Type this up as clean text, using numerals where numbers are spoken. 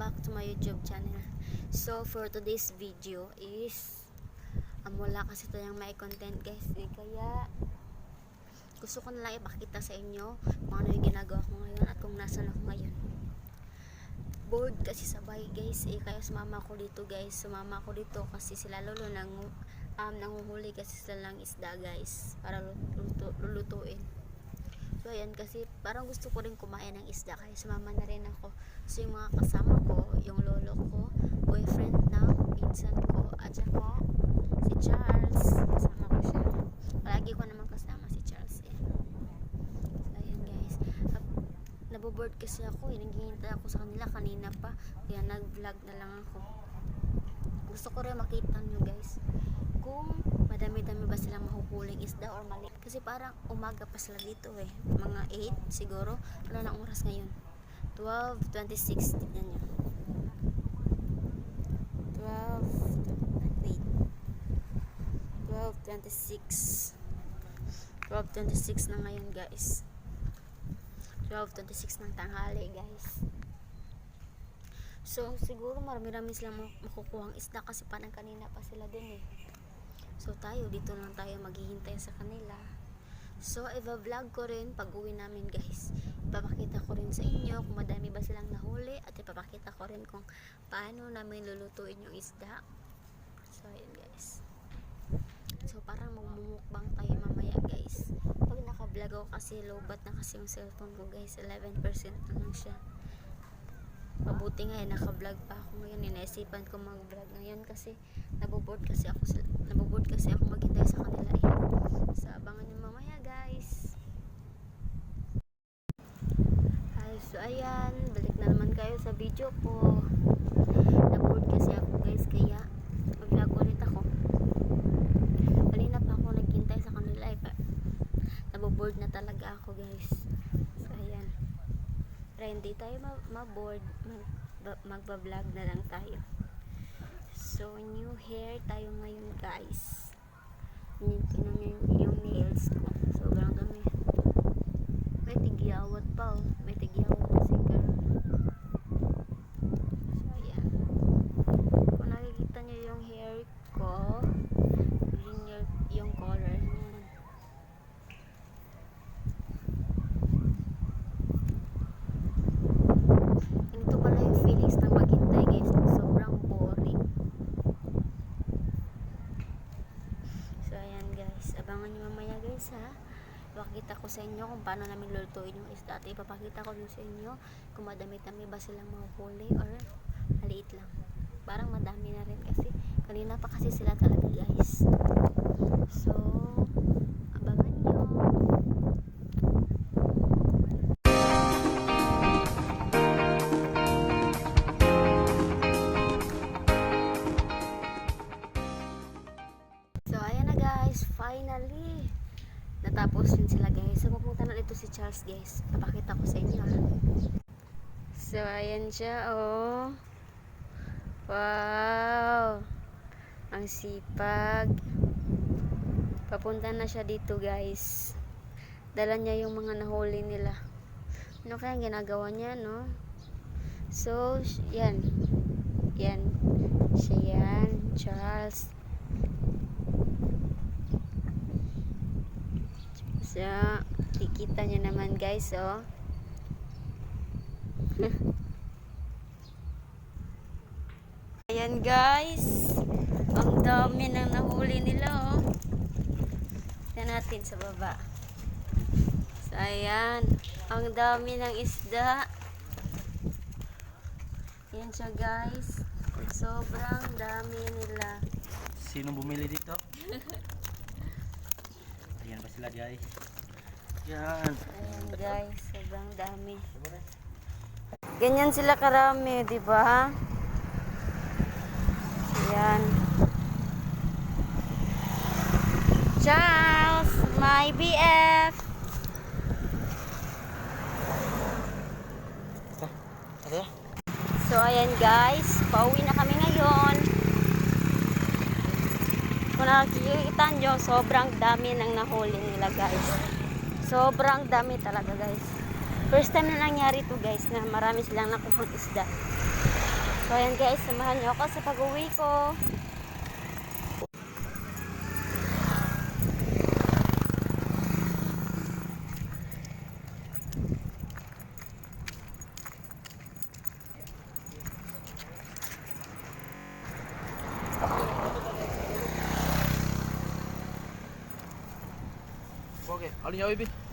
back to my YouTube channel. So for today's video is wala kasi tayong may content guys, kaya gusto ko na lang ipakita sa inyo kung ano yung ginagawa ko ngayon at kung nasan ako ngayon. Bored kasi sa bahay guys, kaya sumama ko dito kasi sila lolo nanguhuli kasi sila lang isda guys para lulutuin. So ayan, kasi parang gusto ko rin kumain ng isda kaya sumama na rin ako. So yung mga kasama ko, yung lolo ko, boyfriend na pinsan ko, at saka si Charles, kasama ko siya. Palagi ko naman kasama si Charles So ayan guys, naboboard kasi ako, naghihintay ako sa kanila kanina pa, kaya nag-vlog na lang ako. Gusto ko rin makita nyo guys kung madami-dami ba silang mahuhuling isda or mali. Kasi parang umaga pa sila dito mga 8 siguro. Wala na oras ngayon, 12:26. Tignan nyo, 12:26 na ngayon guys, 12:26 ng tanghali guys. So siguro marami-rami silang makukuhang isda kasi parang kanina pa sila din So tayo dito lang tayo maghihintay sa kanila. So i-vlog ko rin pag uwi namin guys. Ipapakita ko rin sa inyo kung madami ba silang nahuli, at ipapakita ko rin kung paano namin lulutuin yung isda. So ayan guys, so parang magmumukbang tayo mamaya guys. Pag naka-vlog ako kasi lowbat na kasi yung cellphone ko guys, 11% na lang siya. Mabuti nga naka-vlog pa ako ngayon. Inaisipan ko mag-vlog ngayon kasi naboboard kasi ako maghintay sa kanila So abangan nyo mamaya guys. So ayan, balik na naman kayo sa video ko. Naboard kasi ako guys, kaya mag-vlog ulit ako. Kanina pa ako naghintay sa kanila naboboard na talaga ako guys. So ayan, para hindi tayo maboard, magba-vlog na lang tayo. So new hair tayo ngayon guys. Yung nails ko sobrang dami. May tigyawat pa may tigyawat kasi girl. So ayan, kung nakikita nyo yung hair ko, green yung color niya. Ito pala yung feelings ng maghintay guys, sobrang boring. So ayan guys, abangan nyo mamaya guys ha. Ipakita ko sa inyo kung paano namin lulutuin yung isda, at ipapakita ko din sa inyo kung madami-dami ba silang mahuhuli or maliit lang. Parang madami na rin kasi kanina pa kasi sila talaga guys. So abangan nyo. Finally, natapos din sila guys. So pupunta na dito si Charles guys. Papakita ko sa inyo So ayan siya Wow, ang sipag. Papunta na siya dito guys. Dala niya yung mga nahuli nila. Ano kaya ginagawa niya So yan siya Charles. So, kikita nyo naman guys Ayan guys, ang dami nang nahuli nila Tignan natin sa baba. So ayan, ang dami ng isda. Ayan siya guys, sobrang dami nila. Sino bumili dito? Ayan pa sila guys. Yan. Ayan guys, sobrang dami. Ganyan sila karami, di ba? Ayan. Charles, my BF. So ayan guys, pauwi na kami ngayon. Kung nakikita nyo, sobrang dami ng nahuli nila guys. Sobrang dami talaga guys. First time na nangyari to guys, na marami silang nakuhang isda. So ayan guys, samahan niyo ako sa pag-uwi ko. Oke, alin nyawa, Bi?